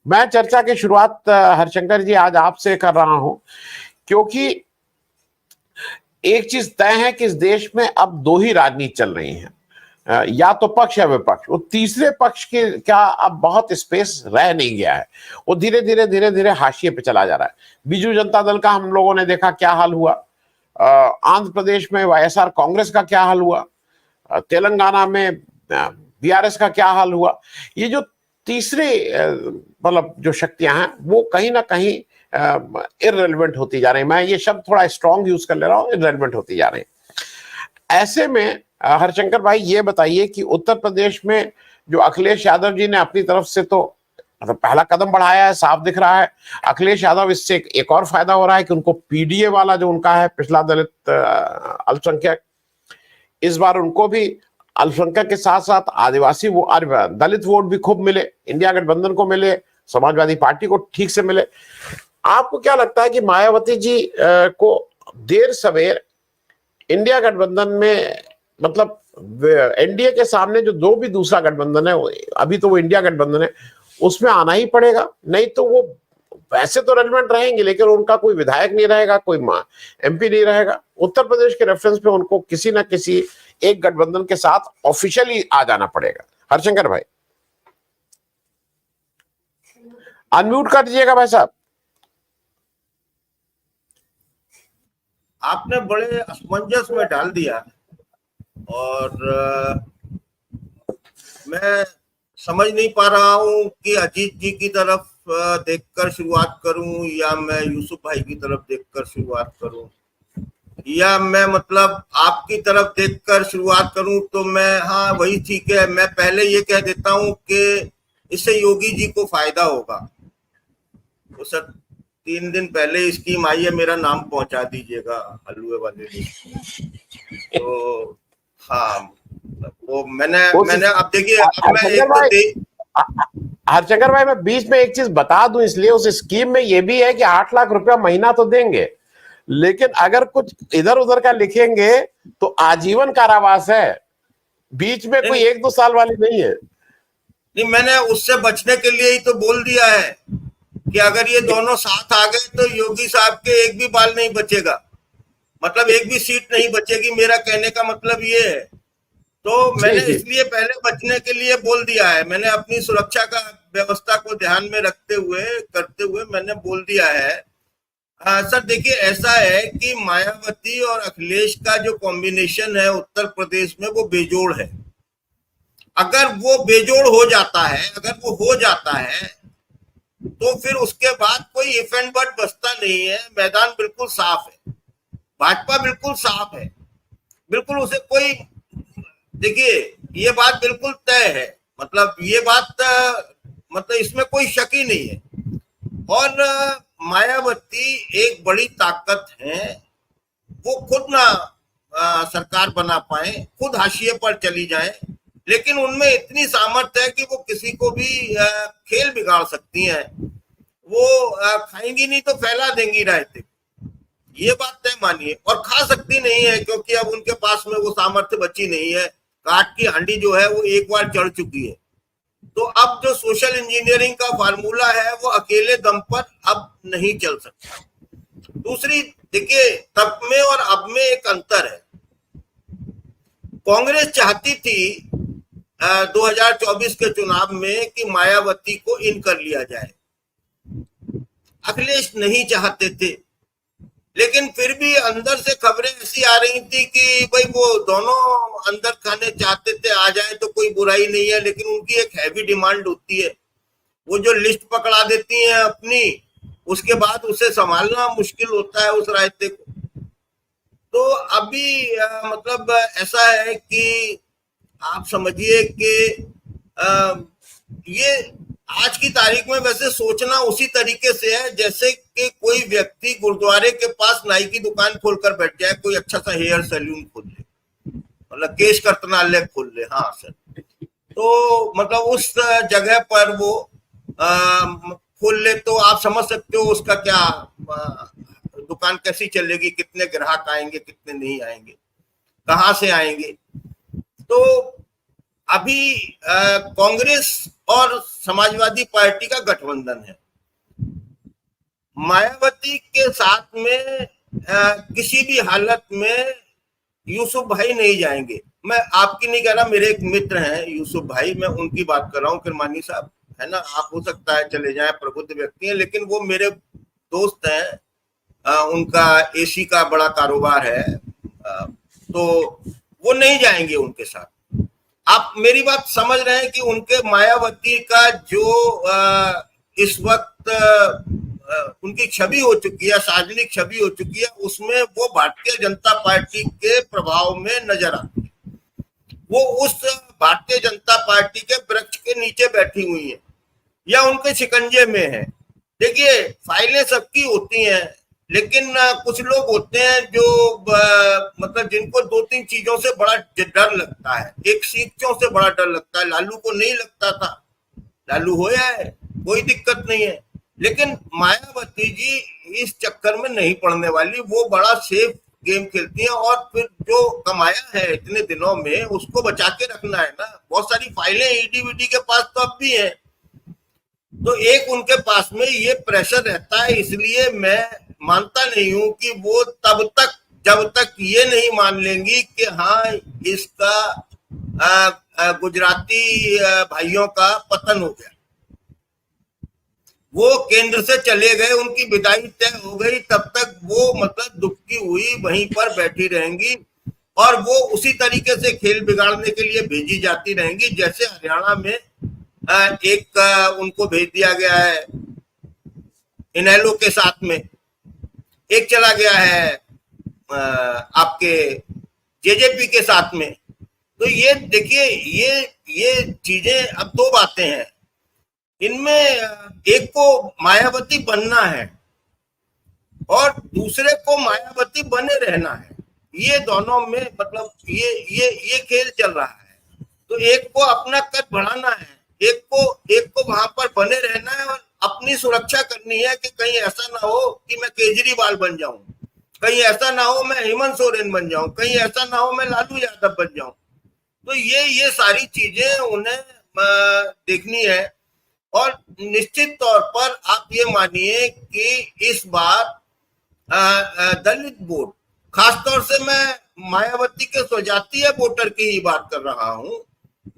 मैं चर्चा की शुरुआत हरशंकर जी आज आपसे कर रहा हूं, क्योंकि एक चीज तय है कि इस देश में अब दो ही राजनीति चल रही है, या तो पक्ष या विपक्ष। वो तीसरे पक्ष के क्या अब बहुत स्पेस रह नहीं गया है, वो धीरे धीरे धीरे धीरे हाशिए पे चला जा रहा है। बीजू जनता दल का हम लोगों ने देखा क्या हाल हुआ, आंध्र प्रदेश में वाईएसआर कांग्रेस का क्या हाल हुआ, तेलंगाना में बीआरएस का क्या हाल हुआ। ये जो तीसरे मतलब जो शक्तियां हैं वो कहीं ना कहीं इररिलेवेंट होती जा रही है। मैं ये शब्द थोड़ा स्ट्रांग यूज कर ले रहा हूं, इररिलेवेंट होती जा रही है। ऐसे में हरशंकर भाई ये बताइए कि उत्तर प्रदेश में जो अखिलेश यादव जी ने अपनी तरफ से तो मतलब पहला कदम बढ़ाया है, साफ दिख रहा है। अखिलेश यादव इससे एक और फायदा हो रहा है कि उनको पीडीए वाला जो उनका है पिछला दलित अल्पसंख्यक, इस बार उनको भी अल्पसंख्यक के साथ साथ आदिवासी वो दलित वोट भी खूब मिले, इंडिया गठबंधन को मिले, समाजवादी पार्टी को ठीक से मिले। आपको क्या लगता है कि मायावती जी को देर सवेर इंडिया गठबंधन में, मतलब एनडीए के सामने जो दो भी दूसरा गठबंधन है, अभी तो वो इंडिया गठबंधन है, उसमें आना ही पड़ेगा? नहीं तो वो वैसे तो रेलिवेंट रहेंगे लेकिन उनका कोई विधायक नहीं रहेगा, कोई एमपी नहीं रहेगा। उत्तर प्रदेश के रेफरेंस पे उनको किसी ना किसी एक गठबंधन के साथ ऑफिशियली आ जाना पड़ेगा। हरशंकर भाई अनम्यूट कर दीजिएगा भाई साहब। आपने बड़े असमंजस में डाल दिया और मैं समझ नहीं पा रहा हूं कि अजीत जी की तरफ देखकर शुरुआत करूं या मैं यूसुफ भाई की तरफ देखकर शुरुआत करूं, या मैं मतलब आपकी तरफ देखकर शुरुआत करूं। तो मैं, हाँ वही ठीक है, मैं पहले ये कह देता हूं कि इससे योगी जी को फायदा होगा। तो सर 3 दिन पहले स्कीम आई है, मेरा नाम पहुंचा दीजिएगा हलवे वाले लिस्ट। तो हाँ वो मैंने अब देखिए, अब मैं एक हरशंकर भाई मैं बीच में एक चीज बता दूं, इसलिए उस स्कीम में ये भी है कि 8 लाख रुपया महीना तो देंगे, लेकिन अगर कुछ इधर उधर का लिखेंगे तो आजीवन कारावास है, बीच में कोई 1-2 साल वाली नहीं है। नहीं, मैंने उससे बचने के लिए ही तो बोल दिया है कि अगर ये दोनों साथ आ गए तो योगी साहब के एक भी बाल नहीं बचेगा, मतलब एक भी सीट नहीं बचेगी। मेरा कहने का मतलब ये है। तो मैंने इसलिए पहले बचने के लिए बोल दिया है, मैंने अपनी सुरक्षा का व्यवस्था को ध्यान में रखते हुए करते हुए मैंने बोल दिया है। सर देखिए, ऐसा है कि मायावती और अखिलेश का जो कॉम्बिनेशन है उत्तर प्रदेश में वो बेजोड़ है। अगर वो बेजोड़ हो जाता है, अगर वो हो जाता है तो फिर उसके बाद कोई इफ एंड बट बचता नहीं है। मैदान बिल्कुल साफ है, भाजपा बिल्कुल साफ है, बिल्कुल उसे कोई, देखिए ये बात बिल्कुल तय है, मतलब ये बात मतलब इसमें कोई शक ही नहीं है। और मायावती एक बड़ी ताकत है, वो खुद ना सरकार बना पाए, खुद हाशिए पर चली जाए, लेकिन उनमें इतनी सामर्थ्य है कि वो किसी को भी खेल बिगाड़ सकती हैं। वो खाएंगी नहीं तो फैला देंगी रायते, ये बात तय मानिए। और खा सकती नहीं है क्योंकि अब उनके पास में वो सामर्थ्य बची नहीं है, काट की हांडी जो है वो एक बार चढ़ चुकी है। तो अब जो सोशल इंजीनियरिंग का फार्मूला है वो अकेले दम पर अब नहीं चल सकता। दूसरी देखिए, तब में और अब में एक अंतर है। कांग्रेस चाहती थी 2024 के चुनाव में कि मायावती को इन कर लिया जाए, अखिलेश नहीं चाहते थे, लेकिन फिर भी अंदर से खबरें ऐसी आ रही थी कि भाई वो दोनों अंदर खाने चाहते थे, आ जाए तो कोई बुराई नहीं है। लेकिन उनकी एक हैवी डिमांड होती है, वो जो लिस्ट पकड़ा देती हैं अपनी, उसके बाद उसे संभालना मुश्किल होता है उस रायते को। तो अभी मतलब ऐसा है कि आप समझिए कि ये आज की तारीख में वैसे सोचना उसी तरीके से है जैसे कि कोई व्यक्ति गुरुद्वारे के पास नाई की दुकान खोलकर बैठ जाए, कोई अच्छा सा हेयर सैलून खोल ले, मतलब केश कर्तनालय खोल ले। हाँ सर, तो मतलब उस जगह पर वो खोल ले तो आप समझ सकते हो उसका क्या दुकान कैसी चलेगी, कितने ग्राहक आएंगे, कितने नहीं आएंगे, कहाँ से आएंगे। तो अभी कांग्रेस और समाजवादी पार्टी का गठबंधन है। मायावती के साथ में किसी भी हालत में यूसुफ भाई नहीं जाएंगे। मैं आपकी नहीं कह रहा, मेरे एक मित्र हैं यूसुफ भाई, मैं उनकी बात कर रहा हूँ, किरमानी साहब है ना, आप हो सकता है चले जाएं, प्रबुद्ध व्यक्ति हैं, लेकिन वो मेरे दोस्त हैं। उनका एसी का बड़ा कारोबार है, तो वो नहीं जाएंगे उनके साथ। आप मेरी बात समझ रहे हैं कि उनके मायावती का जो इस वक्त उनकी छवि हो चुकी है, सार्वजनिक छवि हो चुकी है, उसमें वो भारतीय जनता पार्टी के प्रभाव में नजर आती है। वो उस भारतीय जनता पार्टी के वृक्ष के नीचे बैठी हुई है या उनके शिकंजे में है। देखिए, फाइलें सबकी होती हैं, लेकिन कुछ लोग होते हैं जो मतलब जिनको दो तीन चीजों से बड़ा डर लगता है। एक सीटों से बड़ा डर लगता है। लालू को नहीं लगता था, लालू होया है, कोई दिक्कत नहीं है, लेकिन मायावती जी इस चक्कर में नहीं पड़ने वाली। वो बड़ा सेफ गेम खेलती है और फिर जो कमाया है इतने दिनों में उसको बचा के रखना है ना। बहुत सारी फाइलें ईडी वीडी के पास तो अब भी है, तो एक उनके पास में ये प्रेशर रहता है। इसलिए मैं मानता नहीं हूं कि वो तब तक जब तक ये नहीं मान लेंगी कि हाँ इसका गुजराती भाइयों का पतन हो गया, वो केंद्र से चले गए, उनकी विदाई तय हो गई, तब तक वो मतलब दुखी हुई वहीं पर बैठी रहेंगी और वो उसी तरीके से खेल बिगाड़ने के लिए भेजी जाती रहेंगी। जैसे हरियाणा में एक उनको भेज दिया गया है इनेलो के साथ में, एक चला गया है आपके जेजेपी के साथ में। तो ये देखिए, ये चीजें, अब दो बातें हैं इनमें, एक को मायावती बनना है और दूसरे को मायावती बने रहना है। ये दोनों में मतलब ये खेल चल रहा है। तो एक को अपना कद बढ़ाना है, एक को वहां पर बने रहना है और अपनी सुरक्षा करनी है कि कहीं ऐसा ना हो कि मैं केजरीवाल बन जाऊं, कहीं ऐसा ना हो मैं हेमंत सोरेन बन जाऊं, कहीं ऐसा ना हो मैं लालू यादव बन जाऊं। तो ये सारी चीजें उन्हें देखनी है। और निश्चित तौर पर आप ये मानिए कि इस बार दलित वोट, खासतौर से मैं मायावती के स्वजातीय वोटर की ही बात कर रहा हूं,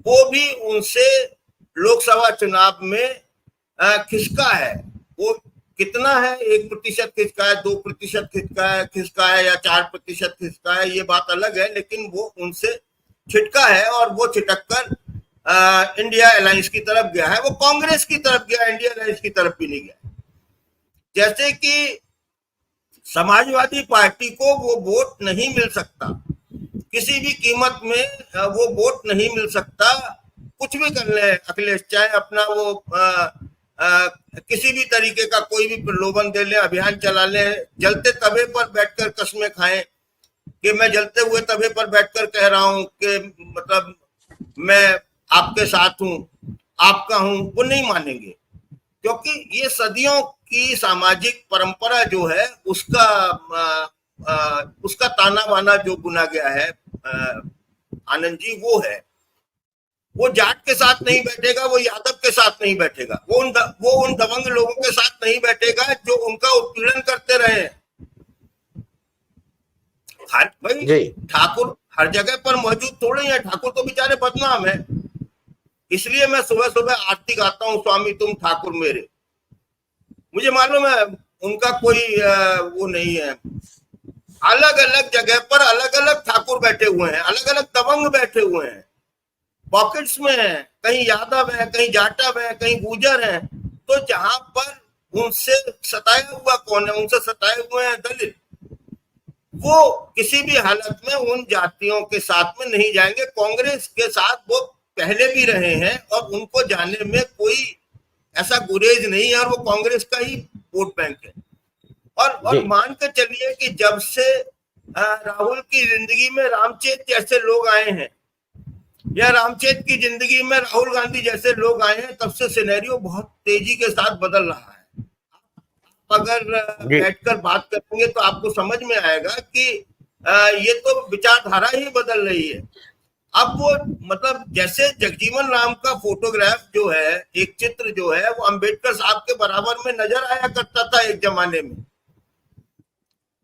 वो भी उनसे लोकसभा चुनाव में खिसका है। वो कितना है, 1% खिसका है, 2% खिसका है या 4% खिसका है, ये बात अलग है, लेकिन वो उनसे छिटका है और वो छिटक कर इंडिया अलायंस की तरफ गया है। वो कांग्रेस की तरफ गया, इंडिया अलायंस की तरफ भी नहीं गया। जैसे कि समाजवादी पार्टी को वो वोट नहीं मिल सकता, किसी भी कीमत में वो वोट नहीं मिल सकता। कुछ भी कर ले अखिलेश, चाहे अपना वो किसी भी तरीके का कोई भी प्रलोभन दे ले, अभियान चला ले, जलते तवे पर बैठकर कस्में खाएं कि मैं जलते हुए तवे पर बैठकर कह रहा हूं कि मतलब मैं आपके साथ हूं, आपका हूं, वो नहीं मानेंगे। क्योंकि ये सदियों की सामाजिक परंपरा जो है उसका ताना बाना जो बुना गया है आनंद जी, वो है। वो जाट के साथ नहीं बैठेगा, वो यादव के साथ नहीं बैठेगा, वो उन दबंग लोगों के साथ नहीं बैठेगा जो उनका उत्पीड़न करते रहे। भाई ठाकुर हर जगह पर मौजूद थोड़े हैं, ठाकुर तो बेचारे बदनाम है। इसलिए मैं सुबह सुबह आरती गाता हूँ, स्वामी तुम ठाकुर मेरे। मुझे मालूम है उनका कोई वो नहीं है। अलग अलग जगह पर अलग अलग ठाकुर बैठे हुए हैं, अलग अलग दबंग बैठे हुए हैं, पॉकेट्स में है, कहीं यादव है, कहीं जाटव है, कहीं गुजर है। तो जहां पर उनसे सताया हुआ कौन है? उनसे सताए हुए हैं दलित। वो किसी भी हालत में उन जातियों के साथ में नहीं जाएंगे। कांग्रेस के साथ वो पहले भी रहे हैं और उनको जाने में कोई ऐसा गुरेज नहीं है और वो कांग्रेस का ही वोट बैंक है। और मान के चलिए कि जब से राहुल की जिंदगी में रामचेत जैसे लोग आए हैं या रामचेत की जिंदगी में राहुल गांधी जैसे लोग आए हैं, तब से सिनेरियो बहुत तेजी के साथ बदल रहा है। अगर बैठकर बात करेंगे तो आपको समझ में आएगा कि ये तो विचारधारा ही बदल रही है। अब वो मतलब जैसे जगजीवन राम का फोटोग्राफ जो है, एक चित्र जो है, वो अंबेडकर साहब के बराबर में नजर आया करता था एक जमाने में।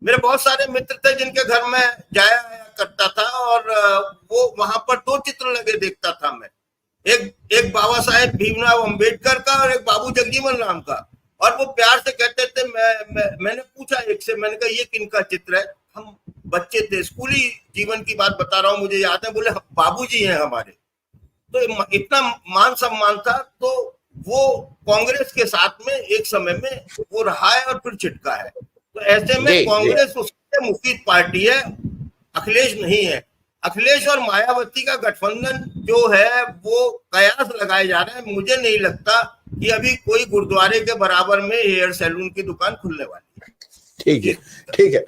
मेरे बहुत सारे मित्र थे जिनके घर में जाया आया करता था, और वो वहां पर दो चित्र लगे देखता था मैं, एक बाबा साहेब भीमराव अंबेडकर का और एक बाबू जगजीवन राम का। और वो प्यार से कहते थे, मैंने पूछा एक से, मैंने कहा ये किनका चित्र है? हम बच्चे थे, स्कूली जीवन की बात बता रहा हूँ, मुझे याद है। बोले बाबूजी हैं हमारे। तो इतना मान सम्मान था। तो वो कांग्रेस के साथ में एक समय में वो रहा है और फिर छिटका है। तो ऐसे में कांग्रेस उससे मुफीद पार्टी है, अखिलेश नहीं है। अखिलेश और मायावती का गठबंधन जो है वो कयास लगाए जा रहे हैं। मुझे नहीं लगता कि अभी कोई गुरुद्वारे के बराबर में हेयर सैलून की दुकान खुलने वाली है। ठीक है, ठीक है।